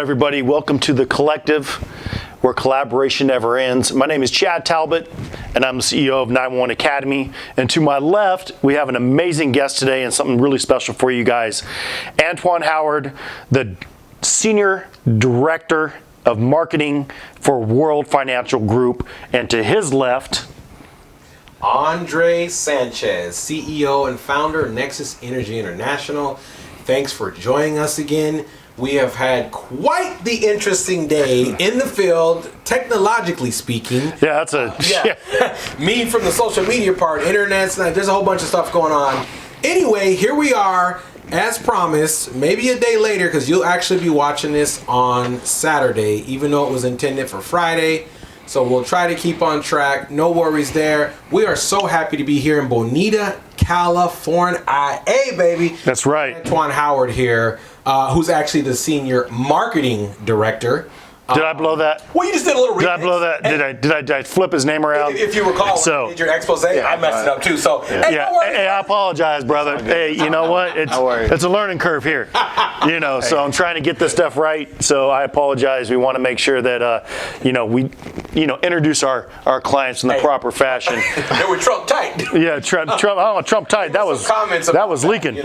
everybody. Welcome to The Collective, where collaboration never ends. My name is Chad Talbot, and I'm the CEO of Antwone Academy. And to my left, we have an amazing guest today and something really special for you guys. Antwone Howard, the Senior Director of Marketing for World Financial Group. And to his left, Andre Sanchez, CEO and founder of Nexus Energy International. Thanks for joining us again. We have had quite the interesting day in the field, technologically speaking. Yeah, that's a... Me from the social media part, internet, there's a whole bunch of stuff going on. Anyway, here we are, as promised, maybe a day later, because you'll actually be watching this on Saturday, even though it was intended for Friday. So we'll try to keep on track. No worries there. We are so happy to be here in Bonita, California, baby. That's right. Antwone Howard here, who's actually the Senior Marketing Director. Did I blow that? Well, you just did a little remix. Did I blow that? Did I flip his name around? If you recall, when you did your expose, I messed it up too. So, hey, I apologize, brother. Hey, you know what? It's a learning curve here. So I'm trying to get this stuff right. So I apologize. We want to make sure that we introduce our clients in the proper fashion. They were Trump tight. Yeah, Trump tight. That was leaking.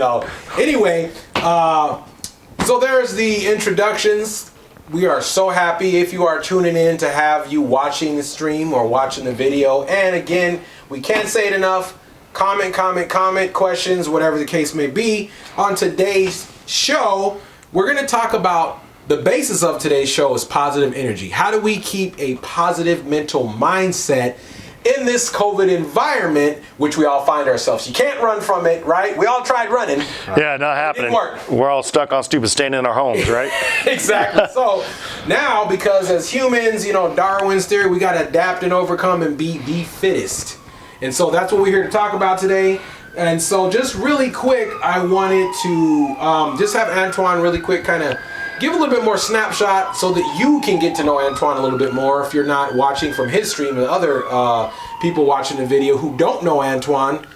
Anyway, so there's the introductions. We are so happy if you are tuning in to have you watching the stream or watching the video. And again, we can't say it enough. Comment, questions, whatever the case may be. On today's show, we're going to talk about the basis of today's show is positive energy. How do we keep a positive mental mindset in this COVID environment, which we all find ourselves? You can't run from it, right? We all tried running. Yeah, not happening. It didn't work. We're all stuck on stupid staying in our homes, right? Exactly. So now, because as humans, Darwin's theory, we got to adapt and overcome and be the fittest. And so that's what we're here to talk about today. And so just really quick, I wanted to just have Antoine really quick kind of give a little bit more snapshot so that you can get to know Antoine a little bit more if you're not watching from his stream and other people watching the video who don't know Antoine.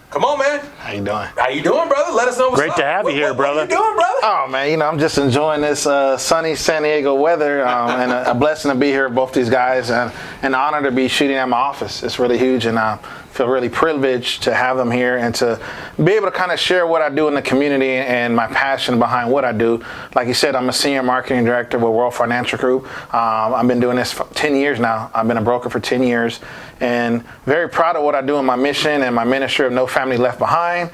Come on, man. How you doing? How you doing, brother? Let us know what's up. Great to have you here, brother. What you doing, brother? Oh, man, I'm just enjoying this sunny San Diego weather and a blessing to be here with both these guys and an honor to be shooting at my office. It's really huge, and I feel really privileged to have them here and to be able to kind of share what I do in the community and my passion behind what I do. Like you said, I'm a senior marketing director with World Financial Group. I've been doing this for 10 years now. I've been a broker for 10 years and very proud of what I do in my mission and my ministry of No Family Left Behind.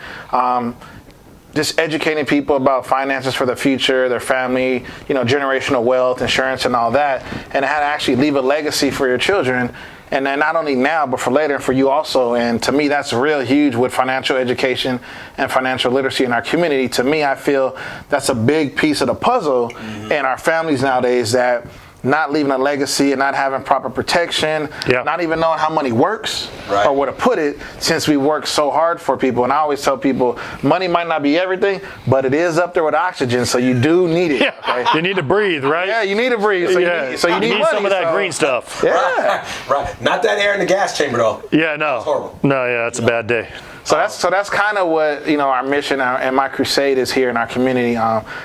Just educating people about finances for the future, their family, generational wealth, insurance, and all that, and how to actually leave a legacy for your children. And then not only now, but for later and for you also. And to me, that's real huge with financial education and financial literacy in our community. To me, I feel that's a big piece of the puzzle in our families nowadays, that not leaving a legacy and not having proper protection, not even knowing how money works or where to put it, since we work so hard for people. And I always tell people, money might not be everything, but it is up there with oxygen, so you do need it. Okay? You need to breathe, right? Yeah, you need to breathe. So you need money, some of that green stuff. Yeah. Right. Not that air in the gas chamber, though. Yeah, no. That's horrible. No, yeah, it's a bad day. So that's kind of what our mission and my crusade is here in our community.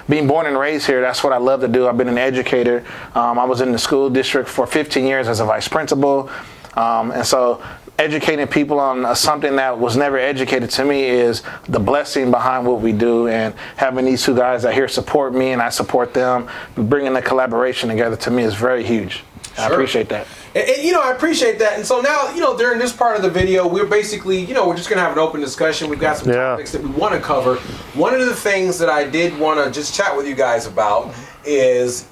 Being born and raised here, that's what I love to do. I've been an educator. I was in the school district for 15 years as a vice principal, and so educating people on something that was never educated to me is the blessing behind what we do. And having these two guys that here support me and I support them, bringing the collaboration together, to me is very huge. Sure. I appreciate that. And I appreciate that. And so now, during this part of the video, we're basically, we're just going to have an open discussion. We've got some topics that we want to cover. One of the things that I did want to just chat with you guys about is,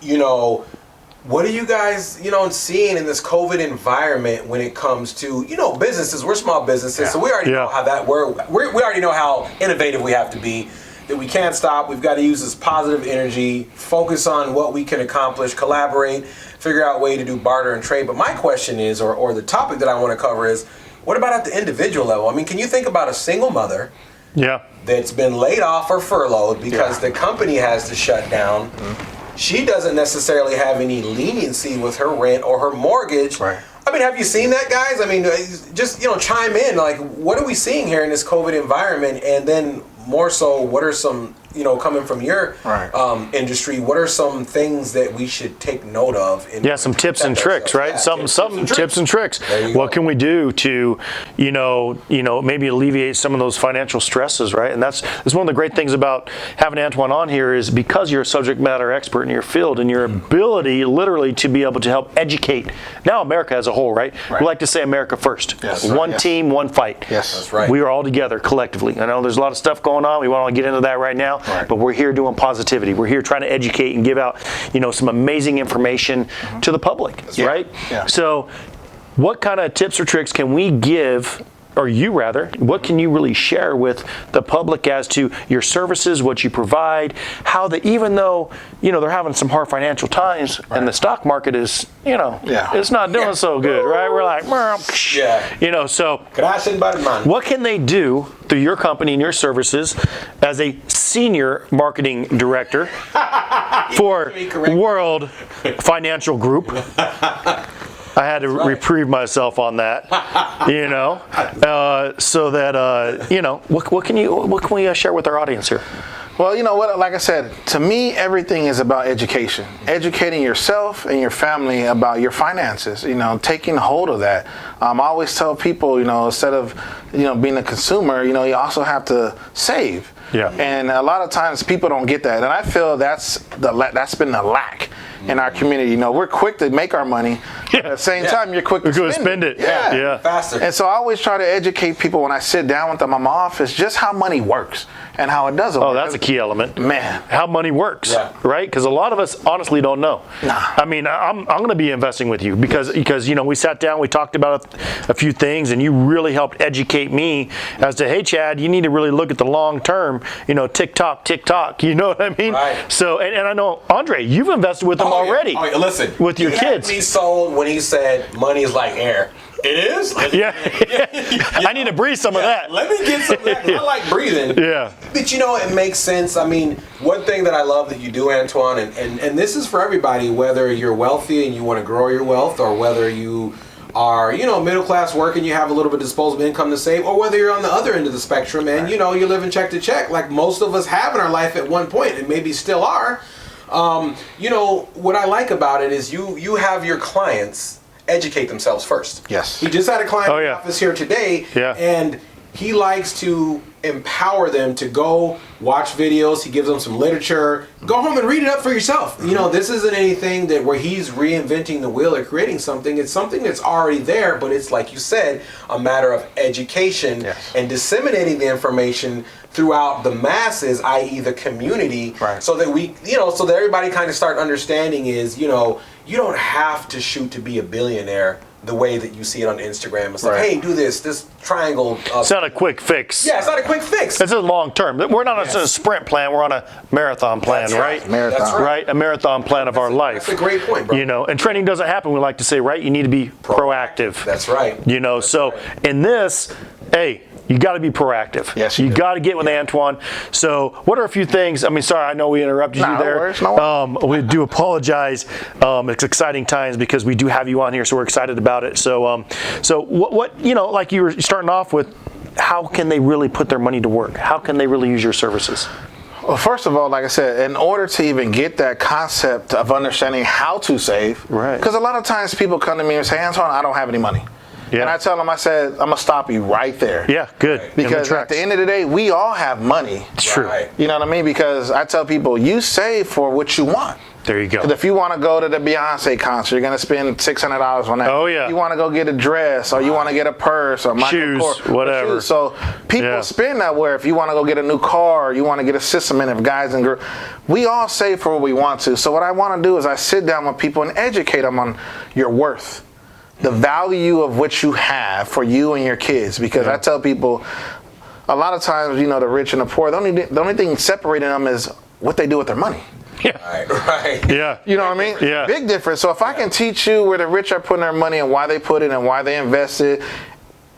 what are you guys, seeing in this COVID environment when it comes to, businesses? We're small businesses, so we already know how that works. We already know how innovative we have to be, that we can't stop. We've got to use this positive energy, focus on what we can accomplish, collaborate, figure out a way to do barter and trade. But my question is, or the topic that I want to cover is, what about at the individual level? I mean, can you think about a single mother that's been laid off or furloughed because the company has to shut down? She doesn't necessarily have any leniency with her rent or her mortgage. Right. I mean, have you seen that, guys? I mean, just, chime in. Like, what are we seeing here in this COVID environment? And then more so, what are some coming from your industry, what are some things that we should take note of? Some tips and tricks, right? Yeah, some tips and tricks. What can we do to, maybe alleviate some of those financial stresses, right? And that's one of the great things about having Antoine on here is because you're a subject matter expert in your field and your ability literally to be able to help educate now America as a whole, right? We like to say America first. Yes. One team, one fight. Yes, that's right. We are all together collectively. I know there's a lot of stuff going on. We won't get into that right now, but we're here doing positivity. We're here trying to educate and give out, some amazing information to the public, right? Yeah. So what kind of tips or tricks can we give, or you rather, what can you really share with the public as to your services, what you provide, how that even though, they're having some hard financial times and the stock market is, it's not doing so good, right? We're like, so what can they do through your company and your services as a senior marketing director for World Financial Group? I had to reprieve myself on that, so that what can we share with our audience here? Well, you know what, like I said, to me, everything is about education. Educating yourself and your family about your finances, taking hold of that. I always tell people, instead of, being a consumer, you also have to save. Yeah. And a lot of times people don't get that. And I feel that's been the lack in our community. We're quick to make our money. At the same time, you're quick to spend it. Yeah. Faster. And so I always try to educate people when I sit down with them in my office just how money works and how it doesn't work. Oh, that's a key element. Man. How money works, right? Because a lot of us honestly don't know. Nah. I mean, I'm going to be investing with you because we sat down, we talked about a few things, and you really helped educate me as to, hey, Chad, you need to really look at the long term, tick tock, you know what I mean? Right. So, and I know, Andre, you've invested with them already. Oh, yeah. Listen, with your kids. He sold when he said money is like air. It is? Yeah. I need to breathe some of that. Let me get some of that. I like breathing. Yeah. But it makes sense. I mean, one thing that I love that you do, Antoine, and this is for everybody, whether you're wealthy and you want to grow your wealth, or whether you are, middle class work and you have a little bit of disposable income to save, or whether you're on the other end of the spectrum and, you're living check to check like most of us have in our life at one point and maybe still are. What I like about it is you have your clients educate themselves first. Yes. He just had a client in the office here today, and he likes to empower them to go watch videos. He gives them some literature. Go home and read it up for yourself. This isn't anything that where he's reinventing the wheel or creating something. It's something that's already there, but it's like you said, a matter of education and disseminating the information throughout the masses, i.e. the community, so that we, so that everybody kind of start understanding is, you don't have to shoot to be a billionaire the way that you see it on Instagram. It's like, hey, do this triangle. It's not a quick fix. Yeah, it's not a quick fix. It's a long term. We're not on a sprint plan. We're on a marathon plan, right? Marathon. That's right. A marathon plan of our life. That's a great point, bro. And training doesn't happen. We like to say, right? You need to be proactive. That's right. In this, hey, you got to be proactive. Yes, you got to get with Antoine. So, what are a few things? I mean, sorry, I know we interrupted you there. No worries. We do apologize. It's exciting times because we do have you on here, so we're excited about it. So, what like you were starting off with, how can they really put their money to work? How can they really use your services? Well, first of all, like I said, in order to even get that concept of understanding how to save, because a lot of times people come to me and say, Antoine, I don't have any money. Yeah. And I tell them, I said, I'm going to stop you right there. Yeah, good. Because at the end of the day, we all have money. It's true. You know what I mean? Because I tell people, you save for what you want. There you go. Because if you want to go to the Beyonce concert, you're going to spend $600 on that. Oh, yeah. You want to go get a dress, or you want to get a purse, or shoes, whatever. Shoes. So people spend that where if you want to go get a new car, or you want to get a system in, if guys and girls, we all save for what we want to. So what I want to do is I sit down with people and educate them on your worth. The value of what you have for you and your kids. Because I tell people, a lot of times, the rich and the poor, the only thing separating them is what they do with their money. Yeah. Right. Yeah. You know what I mean? Yeah. Big difference. So if I can teach you where the rich are putting their money and why they put it and why they invest it,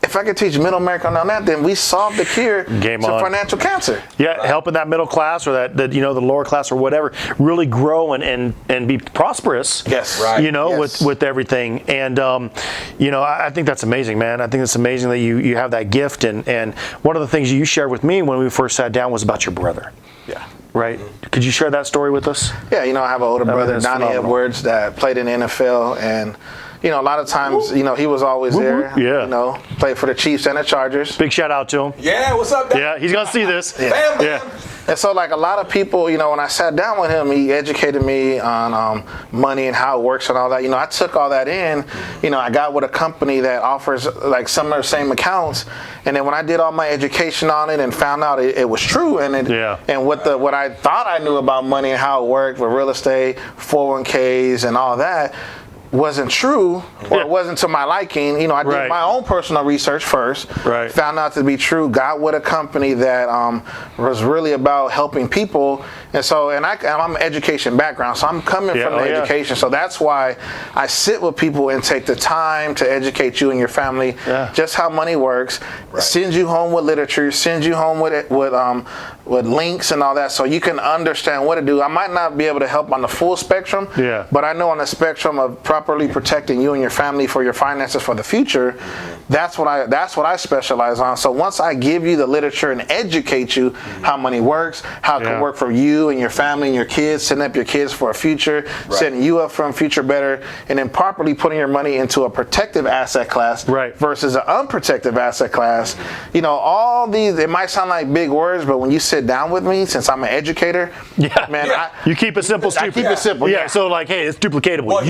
if if I could teach middle America on that, then we solved the cure Game to on. financial cancer. Yeah, helping that middle class or that the lower class or whatever really grow and be prosperous. Yes. Right. Yes. With everything. And I think that's amazing, man. I think it's amazing that you have that gift. And one of the things you shared with me when we first sat down was about your brother. Yeah. Right? Could you share that story with us? Yeah, I have an older brother, that's Donnie phenomenal. Edwards, that played in the NFL, and a lot of times, he was always there. Yeah. Played for the Chiefs and the Chargers. Big shout out to him. Yeah, what's up, Dad? Yeah, he's gonna see this. Bam, bam. Yeah. And so, like a lot of people, when I sat down with him, he educated me on money and how it works and all that. I took all that in. I got with a company that offers like some of the same accounts, and then when I did all my education on it and found out it was true, and what I thought I knew about money and how it worked with real estate, 401ks, and all that wasn't true, or it wasn't to my liking. I did my own personal research first. Right. Found out to be true. Got with a company that was really about helping people, and I'm an education background, so I'm coming from the education. So that's why I sit with people and take the time to educate you and your family just how money works. Right. Send you home with literature. Send you home with links and all that, so you can understand what to do. I might not be able to help on the full spectrum, but I know on the spectrum of properly protecting you and your family for your finances for the future, that's what I specialize on. So once I give you the literature and educate you how money works, how it can work for you and your family and your kids, setting up your kids for a future, setting you up for a future better, and then properly putting your money into a protective asset class versus an unprotected asset class. All these, it might sound like big words, but when you sit down with me, since I'm an educator, you keep it simple, stupid. I keep it simple. Yeah. So like, hey, it's duplicatable. Well,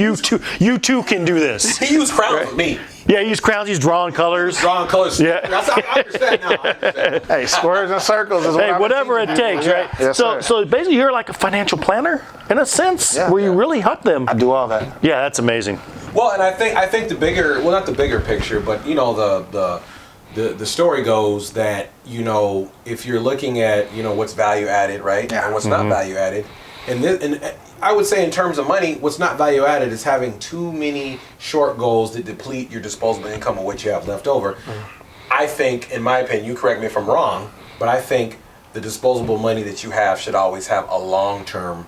you too can do this. He used crowns with me. Yeah, he used crowns. He's drawing colors. Yeah. I understand now. Hey, squares and circles is whatever it takes, right? Yes, so basically, you're like a financial planner in a sense, where you really help them. I do all that. Yeah, that's amazing. Well, and I think the bigger, well, not the bigger picture, but the story goes that if you're looking at what's value added, right, and what's not value added, and I would say in terms of money, what's not value added is having too many short goals that deplete your disposable income of what you have left over. I think, in my opinion, you correct me if I'm wrong, but I think the disposable money that you have should always have a long-term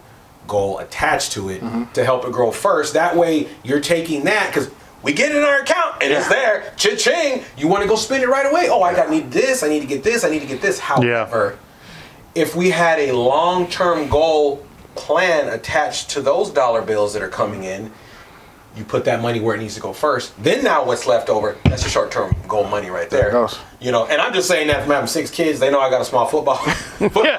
goal attached to it to help it grow first. That way, you're taking that, because we get it in our account and it's there, cha-ching, you want to go spend it right away. Oh, I need this, I need to get this, I need to get this. However, if we had a long-term goal plan attached to those dollar bills that are coming in, you put that money where it needs to go first. Then now what's left over, that's your short-term goal money right there. There it goes. And I'm just saying that from having 6 kids. They know I got a small football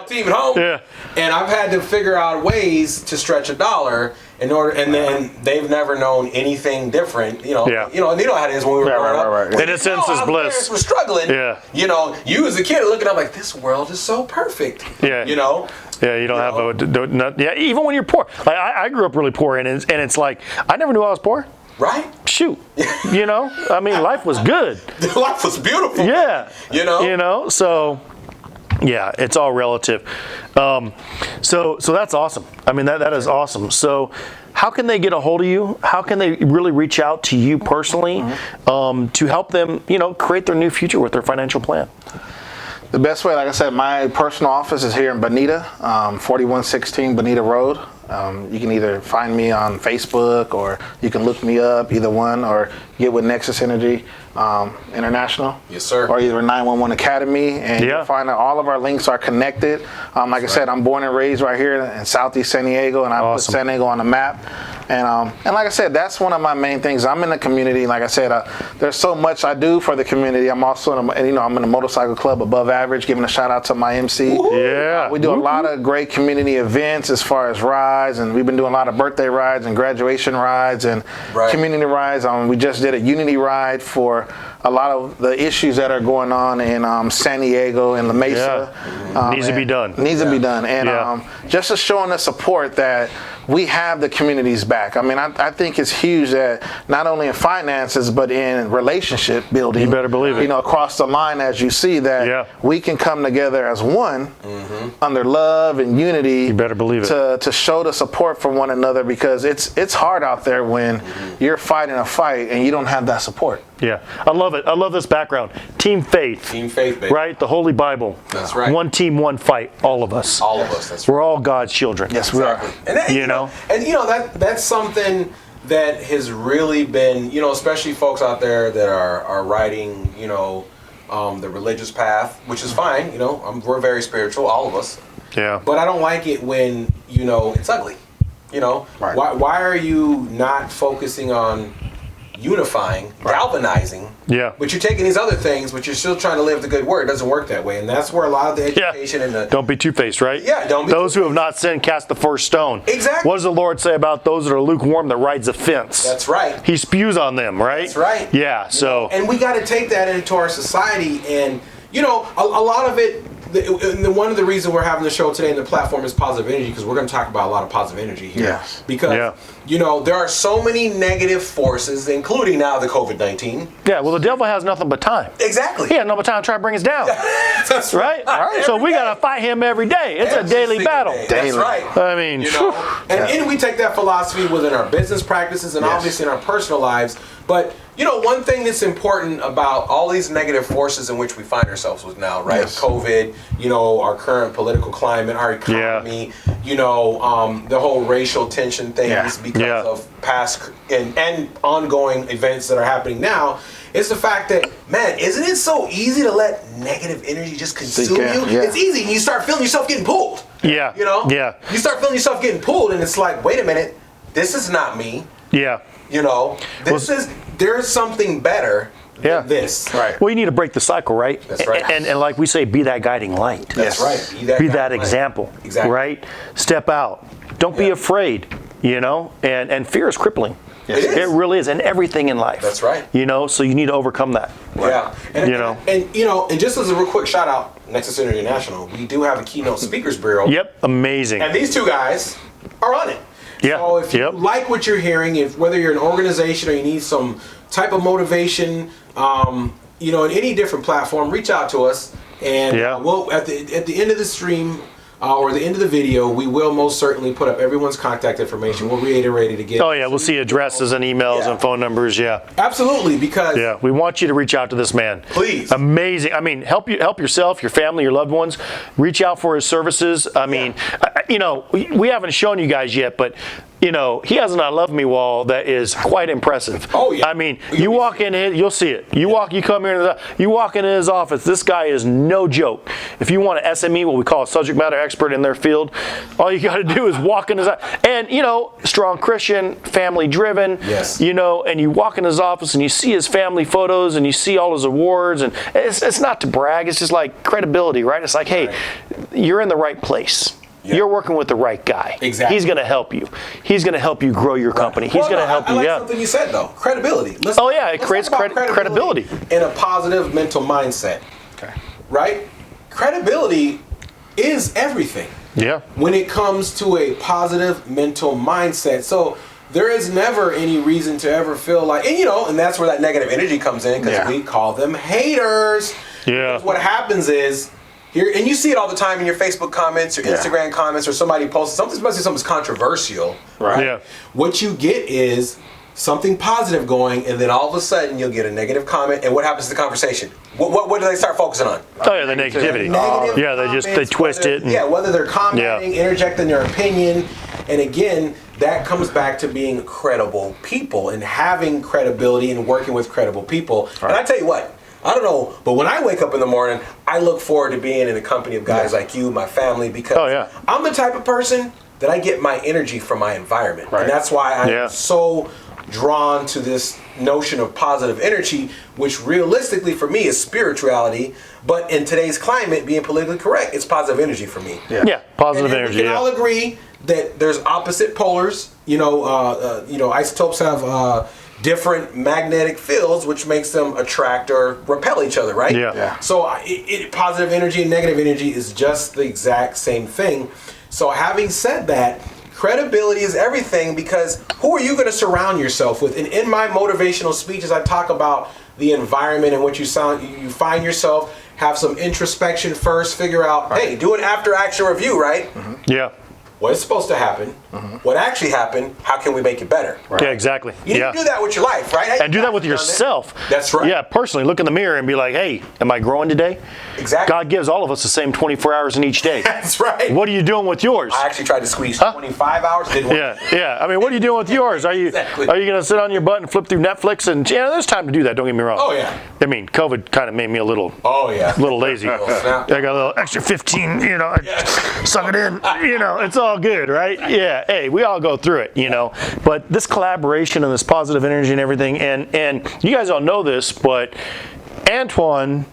team at home. Yeah. And I've had to figure out ways to stretch a dollar in order, and then they've never known anything different. And you know how it is when we were growing up. Right. Innocence is bliss. Parents were struggling. Yeah. You as a kid are looking up like, this world is so perfect. Yeah. Yeah, you don't have even when you're poor. Like I grew up really poor, and it's like I never knew I was poor. Right? Shoot. I mean, life was good. Life was beautiful. Yeah. So yeah, it's all relative. So that's awesome. I mean, that is awesome. So how can they get a hold of you? How can they really reach out to you personally to help them, create their new future with their financial plan? The best way, like I said, my personal office is here in Bonita, 4116 Bonita Road. You can either find me on Facebook, or you can look me up, either one, or get with Nexus Energy International. Yes, sir. Or either 911 Academy, and you'll find that all of our links are connected. Like I said, I'm born and raised right here in Southeast San Diego, and I put San Diego on the map. And like I said, that's one of my main things. I'm in the community. Like I said, there's so much I do for the community. I'm also I'm in the motorcycle club Above Average, giving a shout out to my MC. Yeah. We do a lot of great community events as far as rides, and we've been doing a lot of birthday rides and graduation rides and community rides. We just did a unity ride for a lot of the issues that are going on in San Diego and La Mesa. Needs to be done. Needs to be done. And just to showing the support that we have the communities back. I mean, I think it's huge that not only in finances, but in relationship building. You better believe it. Across the line, as you see that we can come together as one under love and unity. You better believe it. To show the support for one another, because it's hard out there when you're fighting a fight and you don't have that support. Yeah, I love it. I love this background. Team faith. Team faith, baby. Right? The Holy Bible. That's right. One team, one fight. All of us. All of us. That's right. We're all God's children. Yes, we are. And that, You know? And that's something that has really been, especially folks out there that are writing, the religious path, which is fine. We're very spiritual, all of us. Yeah. But I don't like it when it's ugly. Right. Why are you not focusing on unifying, galvanizing? Yeah. But you're taking these other things, but you're still trying to live the good word. It doesn't work that way, and that's where a lot of the education and the Don't be two-faced, right? Yeah, don't be Those who have not sinned cast the first stone. Exactly. What does the Lord say about those that are lukewarm that rides a fence? That's right. He spews on them, right? That's right. Yeah. So. And we got to take that into our society, and a lot of it. One of the reasons we're having the show today and the platform is positive energy, because we're going to talk about a lot of positive energy here. Yes. Because there are so many negative forces, including now the COVID-19. Yeah. Well, the devil has nothing but time. Exactly. He has nothing but time to try to bring us down. That's right. All right. So we got to fight him every day. It's Every a daily single battle. day. That's right. I mean, And we take that philosophy within our business practices and obviously in our personal lives. But one thing that's important about all these negative forces in which we find ourselves with now, right? Yes. COVID, our current political climate, our economy, the whole racial tension things because of past and ongoing events that are happening now. It's the fact that, man, isn't it so easy to let negative energy just consume you? Yeah. It's easy, and you start feeling yourself getting pulled. Yeah. Yeah. You start feeling yourself getting pulled, and it's like, wait a minute, this is not me. Yeah. There's something better than this. Right. Well, you need to break the cycle, right? That's right. And like we say, be that guiding light. That's right. Be that example. Exactly. Right? Step out. Don't be afraid, and fear is crippling. Yes. It really is, and everything in life. That's right. So you need to overcome that. Yeah. And just as a real quick shout out, Nexus International, we do have a keynote speakers bureau. Yep, amazing. And these two guys are on it. Yeah. So if you like what you're hearing, whether you're an organization or you need some type of motivation, in any different platform, reach out to us. And we'll at the end of the stream or the end of the video, we will most certainly put up everyone's contact information. We'll reiterate it again. Oh yeah, we'll see addresses and emails and phone numbers. Yeah. Absolutely, because we want you to reach out to this man. Please. Amazing. I mean, help yourself, your family, your loved ones. Reach out for his services. I mean, we haven't shown you guys yet, but he has an I love me wall that is quite impressive. Oh yeah. I mean, you walk in here, you'll see it. You come here, you walk into his office. This guy is no joke. If you want an SME, what we call a subject matter expert in their field, all you got to do is walk in his and strong Christian, family driven. Yes. And you walk in his office and you see his family photos and you see all his awards, and it's not to brag. It's just like credibility, right? It's like, hey, you're in the right place. Yeah. You're working with the right guy. Exactly. He's going to help you. He's going to help you grow your company. He's going to help you. I like something you said though. Credibility. It creates credibility. In a positive mental mindset. Okay. Right? Credibility is everything. Yeah. When it comes to a positive mental mindset. So there is never any reason to ever feel like, and that's where that negative energy comes in, because we call them haters. Yeah. Because what happens is, here, and you see it all the time in your Facebook comments, your Instagram comments, or somebody posts something, especially something's controversial, right? Yeah. What you get is something positive going, and then all of a sudden you'll get a negative comment, and what happens to the conversation? What do they start focusing on? Oh yeah, the negativity. They twist it. Whether they're commenting, interjecting their opinion, and again, that comes back to being credible people and having credibility and working with credible people. Right. And I tell you what, I don't know, but when I wake up in the morning, I look forward to being in the company of guys like you, my family, because I'm the type of person that I get my energy from my environment. Right. And that's why I'm so drawn to this notion of positive energy, which realistically for me is spirituality, but in today's climate, being politically correct, it's positive energy for me. Yeah, positive energy. We can all agree that there's opposite polars. Isotopes have different magnetic fields, which makes them attract or repel each other, right? Yeah. So positive energy and negative energy is just the exact same thing. So having said that, credibility is everything, because who are you going to surround yourself with? And in my motivational speeches, I talk about the environment in which you find yourself, have some introspection first, figure out, hey, do an after action review, right? Yeah. what is supposed to happen, what actually happened, how can we make it better? Yeah, exactly. You need to do that with your life, right? And do that with yourself. That's right. Yeah, personally, look in the mirror and be like, hey, am I growing today? Exactly. God gives all of us the same 24 hours in each day. That's right. What are you doing with yours? I actually tried to squeeze 25 hours. Didn't work. Yeah. I mean, what are you doing with yours? Are you Exactly. going to sit on your butt and flip through Netflix? And there's time to do that. Don't get me wrong. Oh, yeah. I mean, COVID kind of made me a little lazy. I got a little extra 15. Suck it in. It's all good, right? Yeah. Hey, we all go through it. But this collaboration and this positive energy and everything, and you guys all know this, but Antoine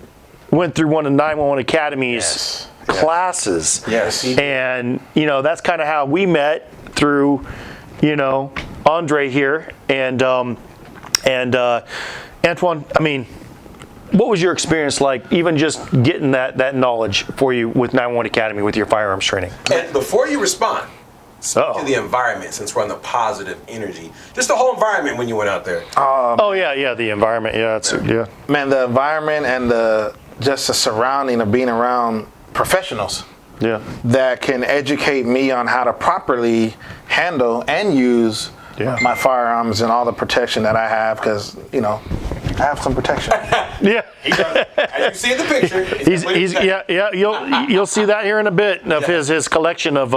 went through one of 911 Academy's classes. Yes. And, that's kind of how we met through, Andre here. And Antoine, I mean, what was your experience like, even just getting that knowledge for you with 911 Academy with your firearms training? And before you respond, speak to the environment, since we're on the positive energy. Just the whole environment when you went out there. The environment. Yeah, Man, the environment and just the surrounding of being around professionals. Yeah. That can educate me on how to properly handle and use my firearms and all the protection that I have, because I have some protection. Yeah. He does. As you see in the picture. He's you'll see that here in a bit of his collection of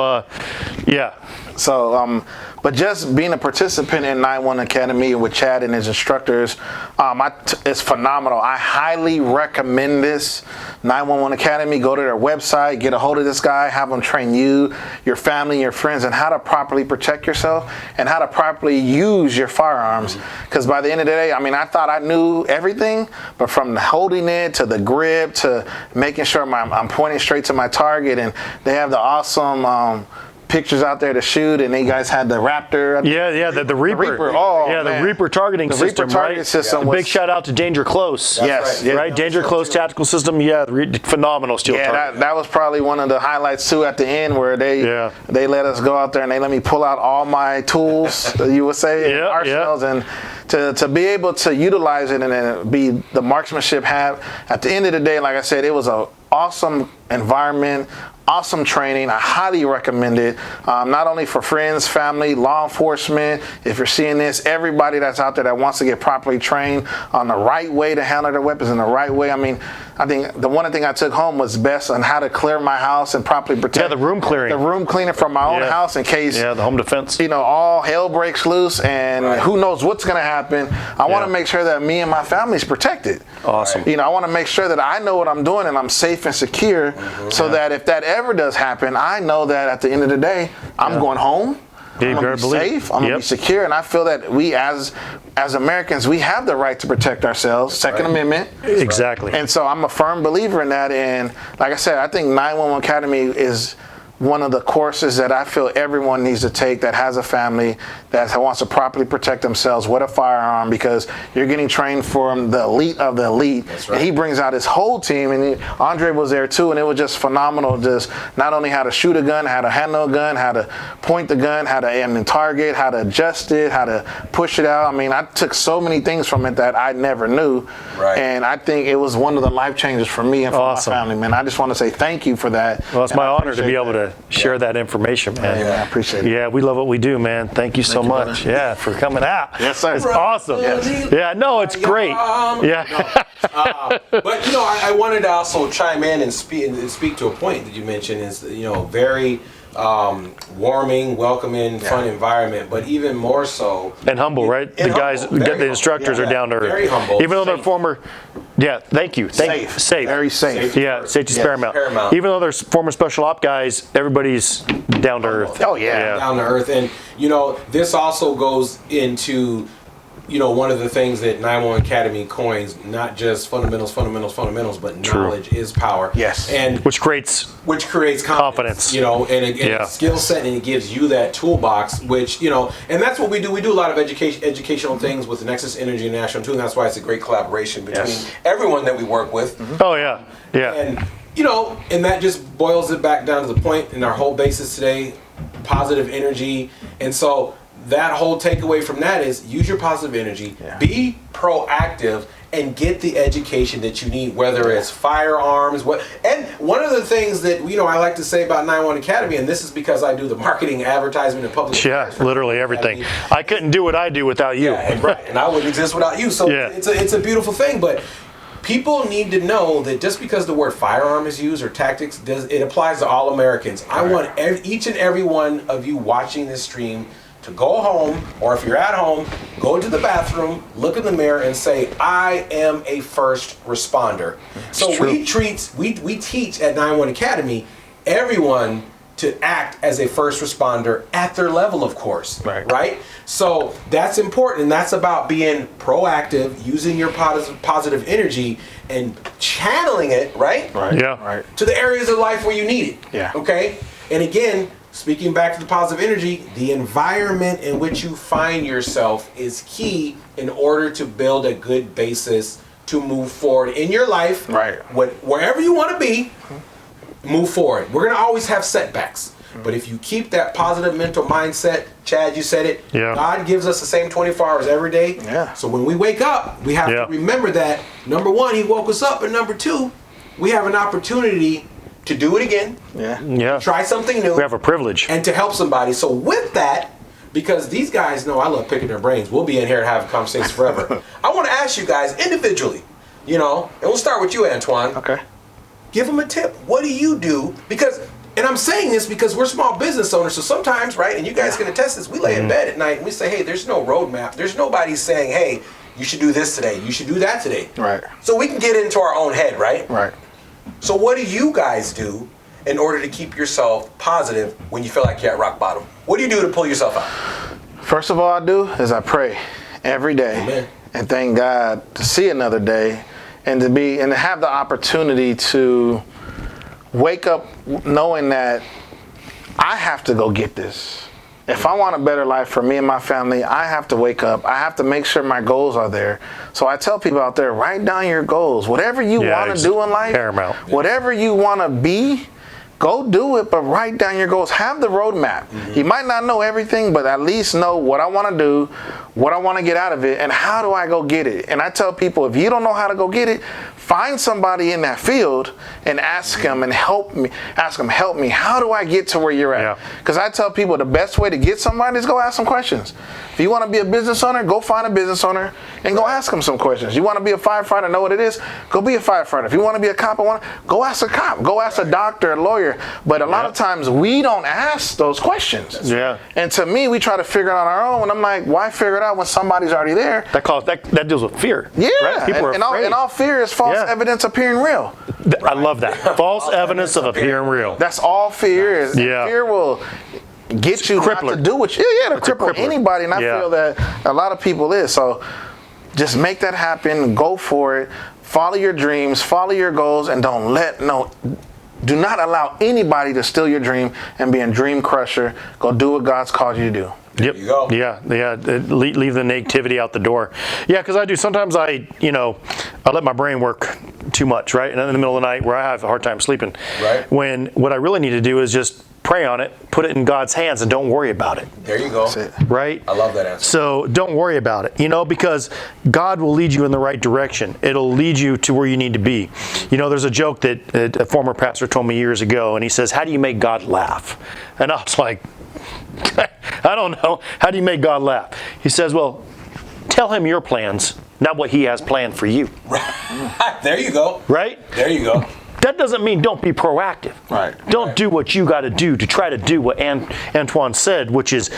So, but just being a participant in 911 Academy with Chad and his instructors, it's phenomenal. I highly recommend this 911 Academy. Go to their website, get a hold of this guy, have him train you, your family, your friends, and how to properly protect yourself and how to properly use your firearms. Because by the end of the day, I mean, I thought I knew everything, but from holding it to the grip to making sure I'm pointing straight to my target, and they have the awesome pictures out there to shoot, and they guys had the Raptor. The Reaper. Oh, yeah, man. the Reaper targeting The system, Reaper targeting right? system Big shout out to Danger Close. Yes, right. Danger Close tactical system. Yeah, phenomenal steel target. That was probably one of the highlights too at the end, where they let us go out there and they let me pull out all my tools, you would say, arsenals, and to be able to utilize it and then be the marksmanship have. At the end of the day, like I said, it was an awesome environment. Awesome training. I highly recommend it. Not only for friends, family, law enforcement. If you're seeing this, everybody that's out there that wants to get properly trained on the right way to handle their weapons in the right way. I mean, I think the one thing I took home was best on how to clear my house and properly protect. The room clearing. The room cleaning from my own house in case. The home defense. All hell breaks loose and who knows what's going to happen. I want to make sure that me and my family is protected. Awesome. I want to make sure that I know what I'm doing and I'm safe and secure, so that if that ever does happen, I know that at the end of the day, I'm going home. I'm going to be safe. I'm going to be secure. And I feel that we as Americans, we have the right to protect ourselves. Second Amendment. Exactly. And so I'm a firm believer in that. And like I said, I think 911 Academy is one of the courses that I feel everyone needs to take that has a family, that wants to properly protect themselves with a firearm, because you're getting trained from the elite of the elite. That's right. And he brings out his whole team, and Andre was there too, and it was just phenomenal. Just not only how to shoot a gun, how to handle a gun, how to point the gun, how to aim and target, how to adjust it, how to push it out. I mean, I took so many things from it that I never knew. Right. And I think it was one of the life changers for me and for my Awesome. family, man. I just want to say thank you for that. Well, it's my honor to be able to share that information, man. Yeah, I appreciate it. Yeah, we love what we do, man. Thank you so much. Yeah, for coming out. Yes, sir. It's awesome. Yeah, no, it's great. Yeah. But I wanted to also chime in and speak to a point that you mentioned is very warming, welcoming, fun environment, but even more so. And humble, right? And the guys, humble, very the instructors humble. are down to earth. Very humble. Even though they're Safe. former, thank you. Safe. Very safe. Yeah, safety's paramount. paramount. Even though they're former special op guys, everybody's down to earth. Oh, yeah. Down to earth. And this also goes into one of the things that 911 Academy coins, not just fundamentals, but knowledge is power. Yes. And Which creates confidence. And a skill set, and it gives you that toolbox, which, and that's what we do. We do a lot of educational things with Nexus Energy International too, and that's why it's a great collaboration between everyone that we work with. Oh, yeah. Yeah. And, and that just boils it back down to the point in our whole basis today, positive energy. And so that whole takeaway from that is use your positive energy, be proactive, and get the education that you need, whether it's firearms, and one of the things that I like to say about 91 Academy, and this is because I do the marketing, advertisement, and public affairs. Yeah, literally everything. I couldn't do what I do without you. Yeah, and I wouldn't exist without you. So it's a beautiful thing, but people need to know that just because the word firearm is used or tactics, it applies to all Americans. I want each and every one of you watching this stream to go home, or if you're at home, go to the bathroom, look in the mirror, and say, "I am a first responder." So we teach at 91 Academy everyone to act as a first responder at their level, of course. Right? So that's important, and that's about being proactive, using your positive energy and channeling it, right? Yeah. To the areas of life where you need it. Yeah. Okay? And again, speaking back to the positive energy, the environment in which you find yourself is key in order to build a good basis to move forward in your life. Right. Wherever you want to be, move forward. We're going to always have setbacks. But if you keep that positive mental mindset, Chad, you said it, God gives us the same 24 hours every day. Yeah. So when we wake up, we have to remember that, number one, He woke us up, and number two, we have an opportunity to do it again. Yeah. Try something new. We have a privilege. And to help somebody. So with that, because these guys know I love picking their brains, we'll be in here and have a conversation forever. I want to ask you guys individually, and we'll start with you, Antoine. Okay. Give them a tip. What do you do? And I'm saying this because we're small business owners, so sometimes, right, and you guys can attest this, we lay in bed at night and we say, hey, there's no roadmap. There's nobody saying, hey, you should do this today. You should do that today. Right. So we can get into our own head, right? Right. So what do you guys do in order to keep yourself positive when you feel like you're at rock bottom? What do you do to pull yourself out? First of all, I do is I pray every day. Amen. And thank God to see another day and to have the opportunity to wake up knowing that I have to go get this. If I want a better life for me and my family, I have to wake up. I have to make sure my goals are there. So I tell people out there, write down your goals. Whatever you want to do in life, paramount. Whatever you want to be, go do it, but write down your goals. Have the roadmap. You might not know everything, but at least know what I want to do, what I want to get out of it, and how do I go get it. And I tell people, if you don't know how to go get it, find somebody in that field and ask them and help me. Ask them, help me. How do I get to where you're at? Because I tell people the best way to get somebody is go ask them questions. If you want to be a business owner, go find a business owner and go ask them some questions. You want to be a firefighter, know what it is, go be a firefighter. If you want to be a cop, go ask a cop. Go ask a doctor, a lawyer. But a lot of times we don't ask those questions. And to me, we try to figure it out on our own. And I'm like, why figure it out when somebody's already there? That deals with fear. Right? People are afraid. And all fear is false evidence appearing real. I love that. False evidence of appearing real. That's all fear is. Fear will get you not to do what you. To cripple anybody. And I feel that a lot of people is. So just make that happen. Go for it. Follow your dreams. Follow your goals. And do not allow anybody to steal your dream and be a dream crusher. Go do what God's called you to do. There you go. Leave the negativity out the door. Because I do. Sometimes I let my brain work too much, right? And in the middle of the night where I have a hard time sleeping. Right. When what I really need to do is just pray on it, put it in God's hands, and don't worry about it. There you go. That's it. Right? I love that answer. So don't worry about it, because God will lead you in the right direction. It'll lead you to where you need to be. There's a joke that a former pastor told me years ago, and he says, how do you make God laugh? And I was like, I don't know. How do you make God laugh? He says, well, tell him your plans, not what he has planned for you. There you go. Right? There you go. That doesn't mean don't be proactive. Right. Don't do what you got to do to try to do what Antoine said, which is,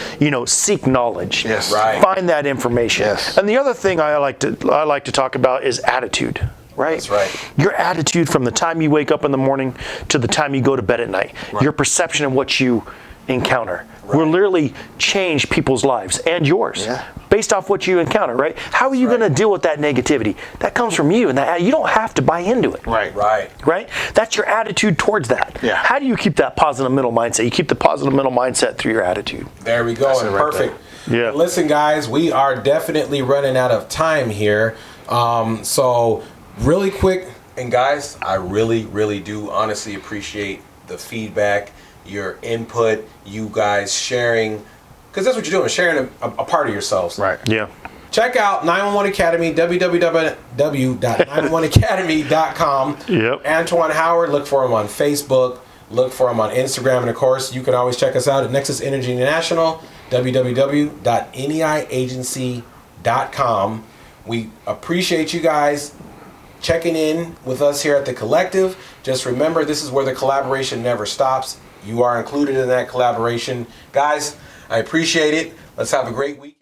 seek knowledge. Yes. Right. Find that information. Yes. And the other thing I like to talk about is attitude. Right? That's right. Your attitude from the time you wake up in the morning to the time you go to bed at night. Right. Your perception of what you encounter will literally change people's lives and yours based off what you encounter, right? How are you going to deal with that negativity? That comes from you, and that you don't have to buy into it. Right? That's your attitude towards that. Yeah. How do you keep that positive mental mindset? You keep the positive mental mindset through your attitude. There we go. And perfect. Yeah. Listen, guys, we are definitely running out of time here. So really quick, and guys, I really, really do honestly appreciate the feedback, your input, you guys sharing, because that's what you're doing, sharing a part of yourselves. Right. Yeah. check out 911 Academy, www.911academy.com. Yep. Antwone Howard, look for him on Facebook, look for him on Instagram, and of course, you can always check us out at Nexus Energy International, www.neiagency.com. We appreciate you guys checking in with us here at the Collective. Just remember, this is where the collaboration never stops. You are included in that collaboration. Guys, I appreciate it. Let's have a great weekend.